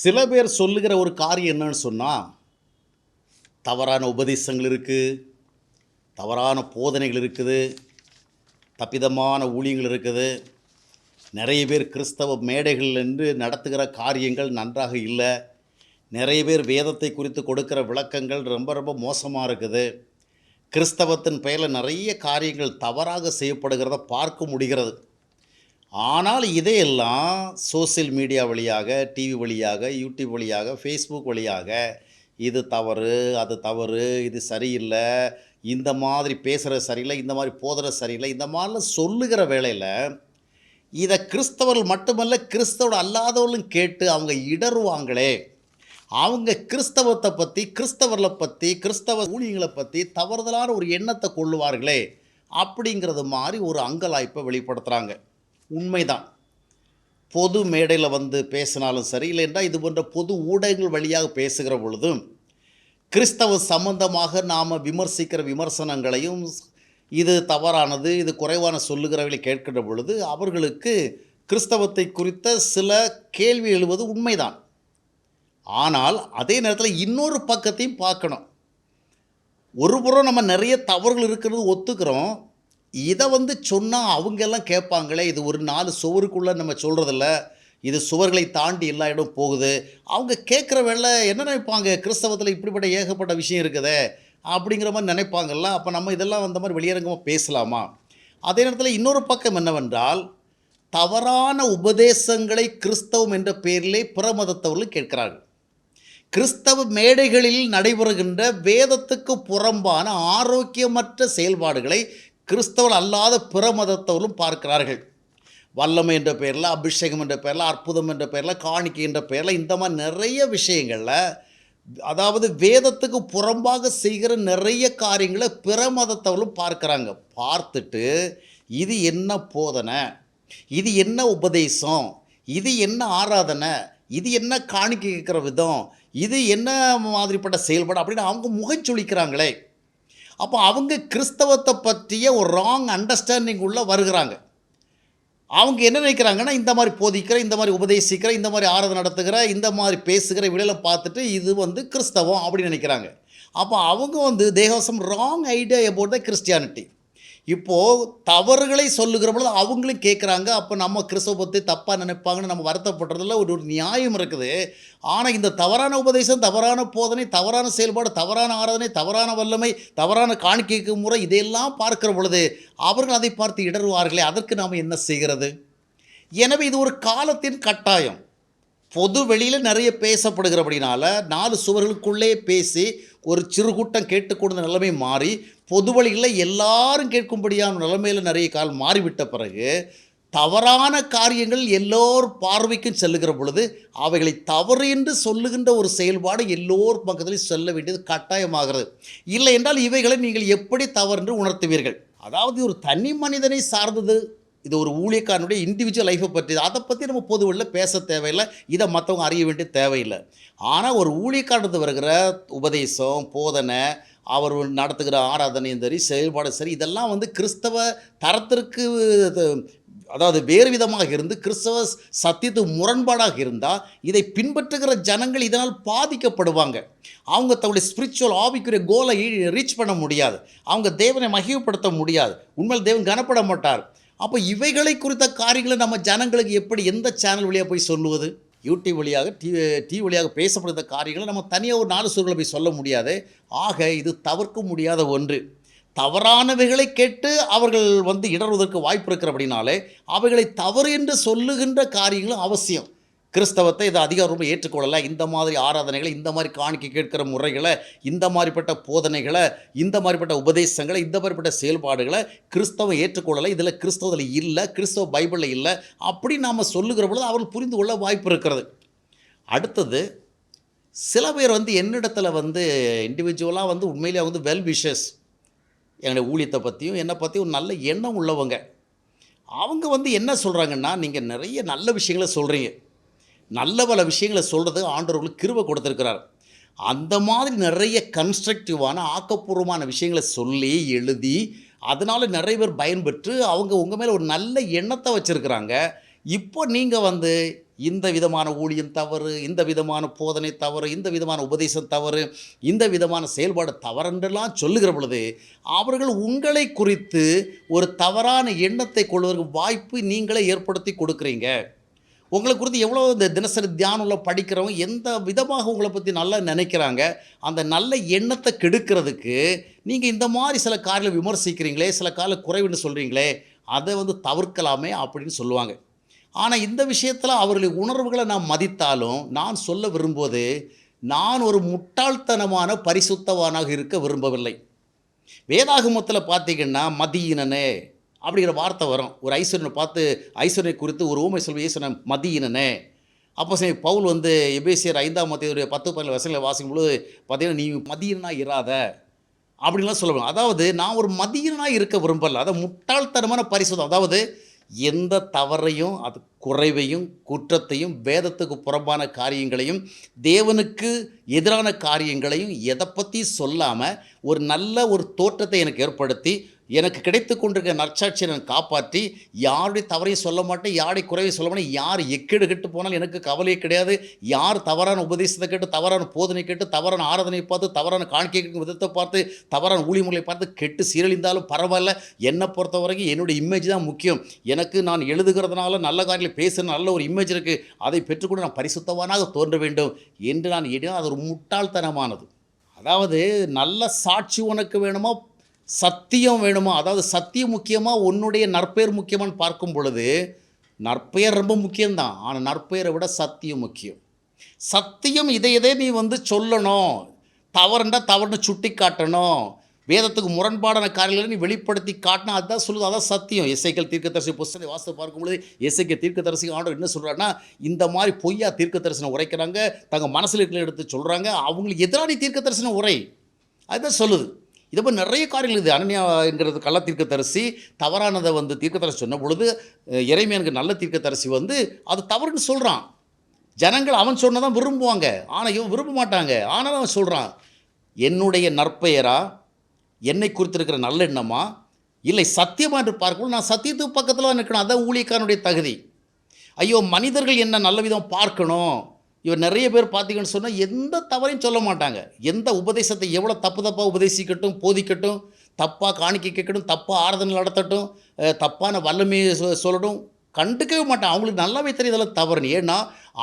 சில பேர் சொல்லுகிற ஒரு காரியம் என்னன்னு சொன்னால், தவறான உபதேசங்கள் இருக்குது, தவறான போதனைகள் இருக்குது, தப்பிதமான ஊழியங்கள் இருக்குது. நிறைய பேர் கிறிஸ்தவ மேடைகள் என்று நடத்துகிற காரியங்கள் நன்றாக இல்லை. நிறைய பேர் வேதத்தை குறித்து கொடுக்கிற விளக்கங்கள் ரொம்ப ரொம்ப மோசமாக இருக்குது. கிறிஸ்தவத்தின் பெயரில் நிறைய காரியங்கள் தவறாக செய்யப்படுகிறத பார்க்க முடிகிறது. ஆனால் இதையெல்லாம் சோசியல் மீடியா வழியாக, டிவி வழியாக, யூடியூப் வழியாக, ஃபேஸ்புக் வழியாக இது தவறு, அது தவறு, இது சரியில்லை, இந்த மாதிரி பேசுகிறது சரியில்லை, இந்த மாதிரி போதுறது சரியில்லை, இந்த மாதிரிலாம் சொல்லுகிற வேளையில் இதை கிறிஸ்தவர்கள் மட்டுமல்ல, கிறிஸ்தவ அல்லாதவர்களும் கேட்டு அவங்க இடறுவாங்களே. அவங்க கிறிஸ்தவத்தை பற்றி, கிறிஸ்தவர்களை பற்றி, கிறிஸ்தவ ஊழியங்களை பற்றி தவறுதலான ஒரு எண்ணத்தை கொள்ளுவார்களே அப்படிங்கிறது மாதிரி ஒரு அங்கலாய்ப்பை வெளிப்படுத்துகிறாங்க. உண்மைதான். பொது மேடையில் வந்து பேசினாலும் சரி, இல்லைன்னா இது போன்ற பொது ஊடகங்கள் வழியாக பேசுகிற பொழுதும் கிறிஸ்தவ சம்பந்தமாக நாம் விமர்சிக்கிற விமர்சனங்களையும், இது தவறானது, இது குறைவான சொல்லுகிறவர்களை கேட்கிற பொழுது அவர்களுக்கு கிறிஸ்தவத்தை குறித்த சில கேள்வி எழுவது உண்மைதான். ஆனால் அதே நேரத்தில் இன்னொரு பக்கத்தையும் பார்க்கணும். ஒரு புறம் நம்ம நிறைய தவறுகள் இருக்கிறது ஒத்துக்கிறோம். இதை வந்து சொன்னால் அவங்கெல்லாம் கேட்பாங்களே, இது ஒரு 4 சுவருக்குள்ளே நம்ம சொல்கிறதில்ல, இது சுவர்களை தாண்டி எல்லா இடம் போகுது. அவங்க கேட்குற வேலை என்ன நினைப்பாங்க, கிறிஸ்தவத்தில் இப்படிப்பட்ட ஏகப்பட்ட விஷயம் இருக்குதே அப்படிங்கிற மாதிரி நினைப்பாங்கல்ல. அப்போ நம்ம இதெல்லாம் அந்த மாதிரி வெளியரங்கமாக பேசலாமா? அதே நேரத்தில் இன்னொரு பக்கம் என்னவென்றால், தவறான உபதேசங்களை கிறிஸ்தவம் என்ற பெயரிலே பிற மதத்தவர்கள் கேட்கிறார்கள். கிறிஸ்தவ மேடைகளில் நடைபெறுகின்ற வேதத்துக்கு புறம்பான ஆரோக்கியமற்ற செயல்பாடுகளை கிறிஸ்தவர் அல்லாத பிற மதத்தவர்களும் பார்க்கிறார்கள். வல்லமை என்ற பெயரில், அபிஷேகம் என்ற பெயரில், அற்புதம் என்ற பெயரில், காணிக்கை என்ற பெயரில், இந்த மாதிரி நிறைய விஷயங்களில், அதாவது வேதத்துக்கு புறம்பாக செய்கிற நிறைய காரியங்களை பிற மதத்தவர்களும் பார்க்குறாங்க. பார்த்துட்டு இது என்ன போதனை, இது என்ன உபதேசம், இது என்ன ஆராதனை, இது என்ன காணிக்கை கேட்குற விதம், இது என்ன மாதிரிப்பட்ட செயல்பாடு அப்படின்னு அவங்க முகச்சொலிக்கிறாங்களே. அப்போ அவங்க கிறிஸ்தவத்தை பற்றிய ஒரு ராங் அண்டர்ஸ்டாண்டிங் உள்ள வருகிறாங்க. அவங்க என்ன நினைக்கிறாங்கன்னா, இந்த மாதிரி போதிக்கிற, இந்த மாதிரி உபதேசிக்கிற, இந்த மாதிரி ஆராதனை நடத்துகிற, இந்த மாதிரி பேசுகிற இவளெல்லாம் பார்த்துட்டு இது வந்து கிறிஸ்தவம் அப்படின்னு நினைக்கிறாங்க. அப்போ அவங்க வந்து they have some wrong idea about the Christianity. இப்போது தவறுகளை சொல்லுகிற பொழுது அவங்களும் கேட்குறாங்க. அப்போ நம்ம கிறிஸ்தவ பற்றி தப்பாக நினைப்பாங்கன்னு நம்ம வருத்தப்படுறதுல ஒரு நியாயம் இருக்குது. ஆனால் இந்த தவறான உபதேசம், தவறான போதனை, தவறான செயல்பாடு, தவறான ஆராதனை, தவறான வல்லமை, தவறான காணிக்கைக்கு முறை, இதையெல்லாம் பார்க்கிற பொழுது அவர்கள் அதை பார்த்து இடறுவார்களே. அதற்கு நாம் என்ன செய்கிறது? எனவே இது ஒரு காலத்தின் கட்டாயம். பொது வெளியில் நிறைய பேசப்படுகிறபடினால 4 சுவர்களுக்குள்ளே பேசி ஒரு சிறு கூட்டம் கேட்டுக்கொண்ட நிலைமை மாறி, பொது வழிகளில் எல்லாரும் கேட்கும்படியான நிலைமையில் நிறைய காலம் மாறிவிட்ட பிறகு தவறான காரியங்கள் எல்லோர் பார்வைக்கும் செல்லுகிற பொழுது அவைகளை தவறு என்று சொல்லுகின்ற ஒரு செயல்பாடு எல்லோர் பக்கத்திலையும் செல்ல வேண்டியது கட்டாயமாகிறது. இல்லை என்றால் இவைகளை நீங்கள் எப்படி தவறு என்று உணர்த்துவீர்கள்? அதாவது ஒரு தனி மனிதனை சார்ந்தது. இது ஒரு ஊழியக்காரனுடைய இண்டிவிஜுவல் லைஃப்பை பற்றி, அதை பற்றி நம்ம பொது வெளியில் பேச தேவையில்லை, இதை மற்றவங்க அறிய வேண்டிய தேவையில்லை. ஆனால் ஒரு ஊழியக்காரனுக்கு வருகிற உபதேசம், போதனை, அவர் நடத்துகிற ஆராதனையும் சரி, செயல்பாடு சரி, இதெல்லாம் வந்து கிறிஸ்தவ தரத்திற்கு, அதாவது வேறு விதமாக இருந்து கிறிஸ்தவ சத்தியத்துக்கு முரண்பாடாக இருந்தால் இதை பின்பற்றுகிற ஜனங்கள் இதனால் பாதிக்கப்படுவாங்க. அவங்க தங்களுடைய ஸ்பிரிச்சுவல் ஆவிக்குரிய கோலை ரீச் பண்ண முடியாது. அவங்க தேவனை மகிமைப்படுத்த முடியாது. உண்மையில் தேவன் கனப்பட மாட்டார். அப்போ இவைகளை குறித்த காரியங்களை நம்ம ஜனங்களுக்கு எப்படி, எந்த சேனல் வழியாக போய் சொல்லுவது? யூடியூப் வழியாக, டிவி வழியாக பேசப்படுகிற காரியங்களை நம்ம தனியாக ஒரு 4 சொல்களை போய் சொல்ல முடியாது. ஆக இது தவிர்க்க முடியாத ஒன்று. தவறானவைகளை கேட்டு அவர்கள் வந்து இடறுவதற்கு வாய்ப்பு இருக்கிறபடினாலே அவைகளை தவறு என்று சொல்லுகின்ற காரியங்களும் அவசியம். கிறிஸ்தவத்தை இதை அதிகம் ரொம்ப ஏற்றுக்கொள்ளலை. இந்த மாதிரி ஆராதனைகளை, இந்த மாதிரி காணிக்கை கேட்கிற முறைகளை, இந்த மாதிரிப்பட்ட போதனைகளை, இந்த மாதிரிப்பட்ட உபதேசங்களை, இந்த மாதிரிப்பட்ட செயல்பாடுகளை கிறிஸ்தவம் ஏற்றுக்கொள்ளலை, இதில் கிறிஸ்தவத்தில் இல்லை, கிறிஸ்தவ பைபிளில் இல்லை அப்படி நாம் சொல்லுகிற பொழுது அவர்கள் புரிந்து கொள்ள வாய்ப்பு இருக்கிறது. அடுத்தது, சில பேர் வந்து என்னிடத்தில் வந்து இண்டிவிஜுவலாக வந்து உண்மையிலே வந்து வெல் விஷஸ், என்னுடைய ஊழியத்தை பற்றியும் என்னை பற்றியும் ஒரு நல்ல எண்ணம் உள்ளவங்க. அவங்க வந்து என்ன சொல்கிறாங்கன்னா, நீங்கள் நிறைய நல்ல விஷயங்களை சொல்கிறீங்க, நல்ல பல விஷயங்களை சொல்கிறது ஆண்டவர்களுக்கு கிருபை கொடுத்துருக்கிறார். அந்த மாதிரி நிறைய கன்ஸ்ட்ரக்டிவான ஆக்கப்பூர்வமான விஷயங்களை சொல்லி எழுதி அதனால் நிறைய பேர் பயன்பெற்று அவங்க உங்கள் மேலே ஒரு நல்ல எண்ணத்தை வச்சுருக்கிறாங்க. இப்போ நீங்கள் வந்து இந்த விதமான ஊழியம் தவறு, இந்த விதமான போதனை தவறு, இந்த விதமான உபதேசம் தவறு, இந்த விதமான செயல்பாடு தவறென்றெல்லாம் சொல்லுகிற பொழுது, அவர்கள் உங்களை குறித்து ஒரு தவறான எண்ணத்தை கொள்வதற்கு வாய்ப்பு நீங்களே ஏற்படுத்தி கொடுக்குறீங்க. உங்களை குறித்து எவ்வளோ இந்த தினசரி தியானம்ல படிக்கிறவங்க எந்த விதமாக உங்களை பற்றி நல்லா நினைக்கிறாங்க, அந்த நல்ல எண்ணத்தை கெடுக்கிறதுக்கு நீங்கள் இந்த மாதிரி சில காரியங்களை விமர்சிக்கிறீங்களே, சில காரியம் குறைவுன்னு சொல்கிறீங்களே, அதை தவிர்க்கலாமே அப்படின்னு சொல்லுவாங்க. ஆனால் இந்த விஷயத்தில் அவர்களின் உணர்வுகளை நான் மதித்தாலும், நான் சொல்ல விரும்புவது, நான் ஒரு முட்டாள்தனமான பரிசுத்தவானாக இருக்க விரும்பவில்லை. வேதாகமத்தில் பார்த்தீங்கன்னா மதியினனே அப்படிங்கிற வார்த்தை வரும். ஒரு ஐஸ்வர்யனை பார்த்து ஐஸ்வர்யை குறித்து ஒரு ஊமை சொல்வ இயேசு மதியினனே. அப்போ சரி பவுல் எபேசியர் 5ஆம் அத்தியாயத்துடைய 10-12 வசனங்களை வாசிக்கும்பொழுது பார்த்தீங்கன்னா, நீ மதியனாக இராத அப்படின்லாம் சொல்லுவாங்க. அதாவது நான் ஒரு மதியனாக இருக்க விரும்பல. அதாவது முட்டாள்தனமான பரிசுத்தம். அதாவது எந்த தவறையும், அது குறைவையும், குற்றத்தையும், வேதத்துக்கு புறம்பான காரியங்களையும், தேவனுக்கு எதிரான காரியங்களையும் எதை பற்றி சொல்லாமல் ஒரு நல்ல ஒரு தோற்றத்தை எனக்கு ஏற்படுத்தி, எனக்கு கிடைத்து கொண்டிருக்கிற நற்சாட்சியை நான் காப்பாற்றி, யாருடைய தவறையும் சொல்ல மாட்டேன், யாருடைய குறைவையும் சொல்ல மாட்டேன். யார் எக்கேடு கெட்டு போனாலும் எனக்கு கவலையே கிடையாது. யார் தவறான உபதேசத்தை கேட்டு, தவறான போதனை கேட்டு, தவறான ஆராதனை பார்த்து, தவறான காணிக்கை விதத்தை பார்த்து, தவறான ஊழியமுறை பார்த்து கெட்டு சீரழிந்தாலும் பரவாயில்ல. என்னை பொறுத்த வரைக்கும் என்னுடைய இமேஜ் தான் முக்கியம். எனக்கு நான் எழுதுகிறதுனால நல்ல காரியங்களை பேசுகிற நல்ல ஒரு இமேஜ் இருக்குது, அதை பெற்றுக்கொண்டு நான் பரிசுத்தவானாக தோன்ற வேண்டும் என்று நான் எண்ணினால் அது ஒரு முட்டாள்தனமானது. அதாவது நல்ல சாட்சி உனக்கு வேணுமா, சத்தியம் வேணுமா? அதாவது சத்தியம் முக்கியமா, உன்னுடைய நற்பெயர் முக்கியமான்னு பார்க்கும் பொழுது, நற்பெயர் ரொம்ப முக்கியம்தான். ஆனால் நற்பெயரை விட சத்தியம் முக்கியம். சத்தியம் இதை நீ சொல்லணும், தவறுண்டா தவறுன்னு சுட்டி காட்டணும், வேதத்துக்கு முரண்பாடான காரியங்களை நீ வெளிப்படுத்தி காட்டினா அதுதான் சொல்லுது, அதான் சத்தியம். எசேக்கியேல் தீர்க்கதரிசி புஸ்தகத்தை வாசித்து பார்க்கும்பொழுது எசேக்கியேல் தீர்க்கதரிசி ஆண்டவர் என்ன சொல்கிறாருன்னா, இந்த மாதிரி பொய்யா தீர்க்க தரிசனம் உரைக்கிறாங்க, தங்கள் மனசில் இருக்கிற எடுத்து சொல்கிறாங்க, அவங்களுக்கு எதிரான தீர்க்க தரிசனம் உரை, அதுதான் சொல்லுது. இதை போய் நிறைய காரியங்கள் இருக்குது. அனனியா என்கிறது கள்ள தீர்க்கதரிசி தவறானதை தீர்க்கதரிசி சொன்ன பொழுது, எரேமியா எனக்கு நல்ல தீர்க்கதரிசி அது தவறுன்னு சொல்கிறான். ஜனங்கள் அவன் சொன்னதான் விரும்புவாங்க, ஆனால் இவன் விரும்ப மாட்டாங்க. ஆனாலும் அவன் சொல்கிறான், என்னுடைய நற்பெயரா, என்னை குறித்திருக்கிற நல்ல எண்ணமா, இல்லை சத்தியமா என்று பார்க்கணும். நான் சத்தியத்துக்கு பக்கத்தில் தான் நிற்கணும். அதான் ஊழியக்காரனுடைய தகுதி. ஐயோ மனிதர்கள் என்ன நல்ல விதம் பார்க்கணும். இவர் நிறைய பேர் பார்த்தீங்கன்னு சொன்னால் எந்த தவறையும் சொல்ல மாட்டாங்க. எந்த உபதேசத்தை எவ்வளோ தப்பாக உபதேசிக்கட்டும், போதிக்கட்டும், தப்பாக காணிக்கை கேட்கட்டும், தப்பாக ஆராதனை நடத்தட்டும், தப்பான வல்லமையை சொல்லட்டும், கண்டுக்கவே மாட்டான். அவங்களுக்கு நல்லாவே தெரியும் இதெல்லாம் தவறுன்னு. ஏன்னா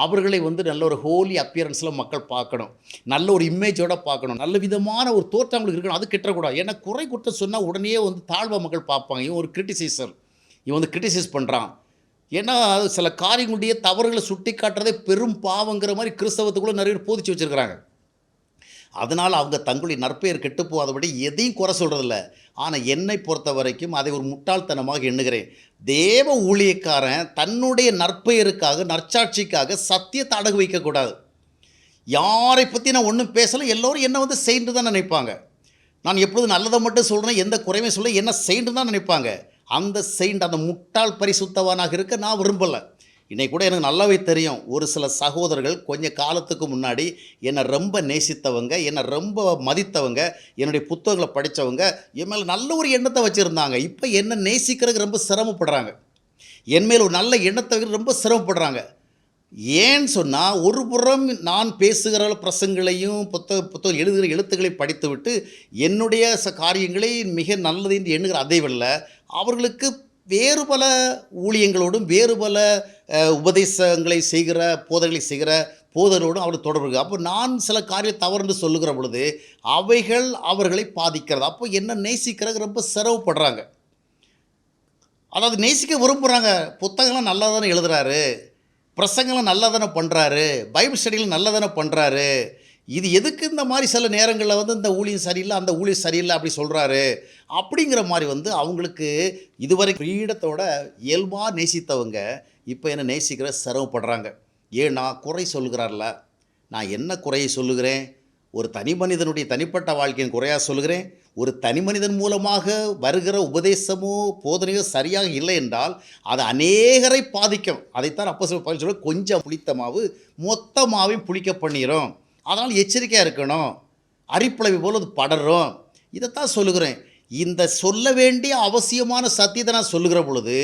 அவர்களை நல்ல ஒரு ஹோலி அப்பியரன்ஸில் மக்கள் பார்க்கணும், நல்ல ஒரு இமேஜோடு பார்க்கணும், நல்ல விதமான ஒரு தோற்றம் அவங்களுக்கு இருக்கணும். அது கிட்டக்கூடாது. ஏன்னா குறை குற்றம் சொன்னால் உடனே தாழ்வாக மக்கள் பார்ப்பாங்க. இவன் ஒரு கிரிட்டிசைசர், இவன் கிரிட்டிசைஸ் பண்ணுறான். ஏன்னா சில காரியங்களுடைய தவறுகளை சுட்டி காட்டுறதே பெரும் பாவங்கிற மாதிரி கிறிஸ்தவத்துக்குள்ளே நிறைய பேர் போதிச்சு வச்சுருக்கிறாங்க. அதனால் அவங்க தங்களுடைய நற்பெயர் கெட்டு போகாதபடி எதையும் குறை சொல்கிறதில்ல. ஆனால் என்னை பொறுத்த வரைக்கும் அதை ஒரு முட்டாள்தனமாக எண்ணுகிறேன். தேவ ஊழியக்காரன் தன்னுடைய நற்பெயருக்காக, நற்சாட்சிக்காக சத்தியத்தை அடகு வைக்கக்கூடாது. யாரை பற்றி நான் ஒன்றும் பேசலை, எல்லோரும் என்ன செய்து தான் நினைப்பாங்க. நான் எப்பொழுதும் நல்லதை மட்டும் சொல்கிறேன், எந்த குறையுமே சொல்ல, என்ன செய்து தான் நினைப்பாங்க. அந்த அந்த முட்டாள் பரிசுத்தவானாக இருக்க நான் விரும்பலை. இன்றைக்கி கூட எனக்கு நல்லாவே தெரியும், ஒரு சில சகோதரர்கள் கொஞ்ச காலத்துக்கு முன்னாடி என்னை ரொம்ப நேசித்தவங்க, என்னை ரொம்ப மதித்தவங்க, என்னுடைய புத்தகங்களை படித்தவங்க, என் மேலே நல்ல ஒரு எண்ணத்தை வச்சுருந்தாங்க. இப்போ என்னை நேசிக்கிறதுக்கு ரொம்ப சிரமப்படுறாங்க. என் மேல் ஒரு நல்ல எண்ணத்தை ரொம்ப சிரமப்படுறாங்க. ஏன்னு சொன்னால், ஒரு புறம் நான் பேசுகிற பிரசங்களையும் புத்தகம் எழுதுகிற எழுத்துக்களை படித்துவிட்டு என்னுடைய காரியங்களை மிக நல்லது என்று எண்ணுகிற அதை விட அவர்களுக்கு வேறு பல ஊழியங்களோடும், வேறு பல உபதேசங்களை செய்கிற, போதனைகளை செய்கிற போதனோடும் அவர்கள் தொடர்பு இருக்குது. அப்போ நான் சில காரியம் தவறுன்னு சொல்லுகிற பொழுது அவைகள் அவர்களை பாதிக்கிறது. அப்போ என்ன நேசிக்கிறது ரொம்ப சிரமப்படுறாங்க. அதாவது நேசிக்க விரும்புகிறாங்க. புத்தகம்லாம் நல்லா தானே எழுதுகிறாரு, பிரசங்கெல்லாம் நல்லா தானே பண்ணுறாரு, பைபிள் ஸ்டடியில் நல்லா தானே பண்ணுறாரு, இது எதுக்கு இந்த மாதிரி சில நேரங்களில் இந்த ஊழியம் சரியில்லை, அந்த ஊழியம் சரியில்லை அப்படி சொல்கிறாரு அப்படிங்கிற மாதிரி அவங்களுக்கு இதுவரை ஃப்ரீடத்தோட இயல்பாக நேசித்தவங்க இப்போ என்ன நேசிக்கிற சிரமப்படுறாங்க. ஏன்னா குறை சொல்லுகிறார்ல, நான் என்ன குறையை சொல்லுகிறேன்? ஒரு தனி மனிதனுடைய தனிப்பட்ட வாழ்க்கையின் குறையாக சொல்லுகிறேன். ஒரு தனி மனிதன் மூலமாக வருகிற உபதேசமோ போதனையோ சரியாக இல்லை என்றால் அது அநேகரை பாதிக்கும். அதைத்தான் அப்போஸ்தலர் சொல்ல, கொஞ்சம் புளித்த மாவு மொத்த மாவையும் புளிக்க பண்ணிடும், அதனால் எச்சரிக்கையாக இருக்கணும், அரிப்பிளவை போல் அது படரும். இதைத்தான் சொல்லுகிறேன். இந்த சொல்ல வேண்டிய அவசியமான சத்தியத்தை நான் சொல்லுகிற பொழுது,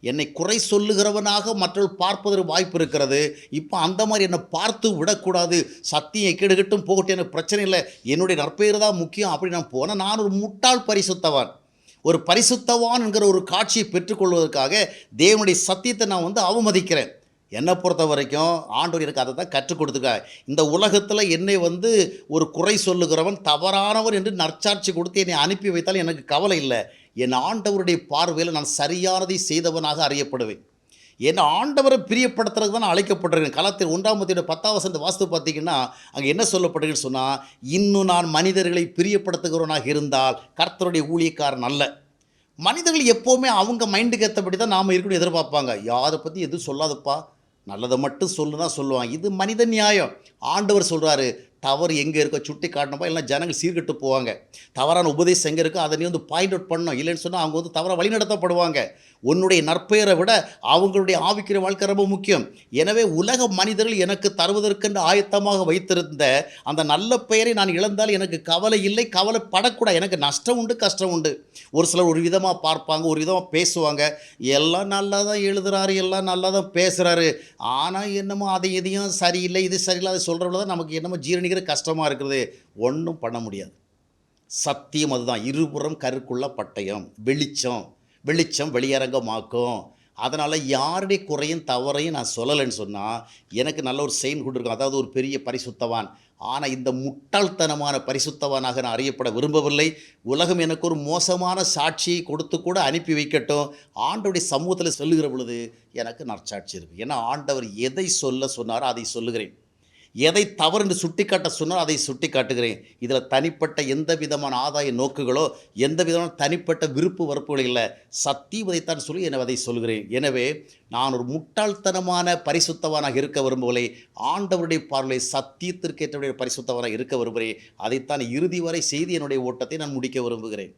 என்னை குறை சொல்லுகிறவனாக மற்றவர்கள் பார்ப்பதற்கு வாய்ப்பு இருக்கிறது. இப்போ அந்த மாரி என்னை பார்த்து விடக்கூடாது. சத்தியம் எக்கேடுகெட்டும் போகட்டும், எனக்கு பிரச்சனை இல்லை. என்னுடைய நற்பெயர் தான் முக்கியம் அப்படி நான் போனா, நான் ஒரு முட்டாள் பரிசுத்தவான். ஒரு பரிசுத்தவான் என்கிற ஒரு காட்சியை பெற்றுக்கொள்வதற்காக தேவனுடைய சத்தியத்தை நான் அவமதிக்கிறேன். என்னை பொறுத்த வரைக்கும் ஆண்டவர் எனக்கு அதை தான் கற்றுக் கொடுத்துருக்கார். இந்த உலகத்தில் என்னை ஒரு குறை சொல்லுகிறவன் தவறானவர் என்று நற்சாட்சி கொடுத்து என்னை அனுப்பி வைத்தாலும் எனக்கு கவலை இல்லை. என் ஆண்டவருடைய பார்வையில் நான் சரியானதை செய்தவனாக அறியப்படுவேன். என் ஆண்டவரை பிரியப்படுத்துறதுக்கு தான் நான் அழைக்கப்பட்டிருக்கேன். கலாத்தியர் 1:10 வாஸ்து பார்த்தீங்கன்னா, அங்கே என்ன சொல்லப்பட்டிருக்குன்னு சொன்னால், இன்னும் நான் மனிதர்களை பிரியப்படுத்துகிறவனாக இருந்தால் கர்த்தருடைய ஊழியக்காரன் அல்ல. மனிதர்கள் எப்போவுமே அவங்க மைண்டுக்கு ஏற்றபடி தான் நாம் இருக்கணும் எதிர்பார்ப்பாங்க. யாரை பற்றி எதுவும் சொல்லாதப்பா, நல்லதை மட்டும் சொல்லு தான் சொல்லுவாங்க. இது மனித நியாயம். ஆண்டவர் சொல்கிறாரு, தவறு எங்கே இருக்கோ சுட்டி காட்டணும்ப்பா, இல்லைனா ஜனங்கள் சீர்கெட்டு போவாங்க. தவறான உபதேசம் எங்கே இருக்கோ அதை நீ பாயிண்ட் அவுட் பண்ணணும். இல்லைன்னு சொன்னால் அவங்க தவறாக வழிநடத்தப்படுவாங்க. உன்னுடைய நற்பெயரை விட அவங்களுடைய ஆவிக்கிற வாழ்க்கை ரொம்ப முக்கியம். எனவே உலக மனிதர்கள் எனக்கு தருவதற்கென்று ஆயத்தமாக வைத்திருந்த அந்த நல்ல பெயரை நான் இழந்தால் எனக்கு கவலை இல்லை, கவலைப்படக்கூடாது. எனக்கு நஷ்டம் உண்டு, கஷ்டம் உண்டு. ஒரு சிலர் ஒரு விதமாக பார்ப்பாங்க, ஒரு விதமாக பேசுவாங்க. எல்லாம் நல்லா தான் எழுதுறாரு, எல்லாம் நல்லா தான் பேசுகிறாரு, ஆனால் என்னமோ அதை எதையும் சரியில்லை, இது சரியில்லை, அதை சொல்கிறவங்கள தான் நமக்கு என்னமோ ஜீரணிக்கிற கஷ்டமாக இருக்குது. ஒன்றும் பண்ண முடியாது. சத்தியம் அதுதான். இருபுறம் கருக்குள்ள பட்டயம், வெளிச்சம் வெளியரங்கமாக்கும். அதனால் யாருடைய குறையும் தவறையும் நான் சொல்லலைன்னு சொன்னால் எனக்கு நல்ல ஒரு செயின் கொடுத்துருக்கும். அதாவது ஒரு பெரிய பரிசுத்தவான். ஆனால் இந்த முட்டாள்தனமான பரிசுத்தவானாக நான் அறியப்பட விரும்பவில்லை. உலகம் எனக்கு ஒரு மோசமான சாட்சியை கொடுத்து கூட அனுப்பி வைக்கட்டும். ஆண்டவருடைய சமூகத்தில் சொல்லுகிற பொழுது எனக்கு நற்சாட்சி இருக்குது. ஏன்னா ஆண்டவர் எதை சொன்னாரோ அதை சொல்லுகிறேன். எதை தவறு என்று சுட்டிக்காட்ட சொன்னால் அதை சுட்டி காட்டுகிறேன். இதில் தனிப்பட்ட எந்த விதமான ஆதாய நோக்குகளோ எந்த விதமான தனிப்பட்ட விருப்பு வெறுப்புகள் இல்லை. சத்தியவதைத்தான் சொல்லி அதை சொல்கிறேன். எனவே நான் ஒரு முட்டாள்தனமான பரிசுத்தவானாக இருக்க விரும்பவில்லை. ஆண்டவருடைய பார்வையை சத்தியத்திற்கேற்றவுடைய பரிசுத்தவானாக இருக்க விரும்புகிறேன். அதைத்தான் இறுதி வரை செய்து என்னுடைய ஓட்டத்தை நான் முடிக்க விரும்புகிறேன்.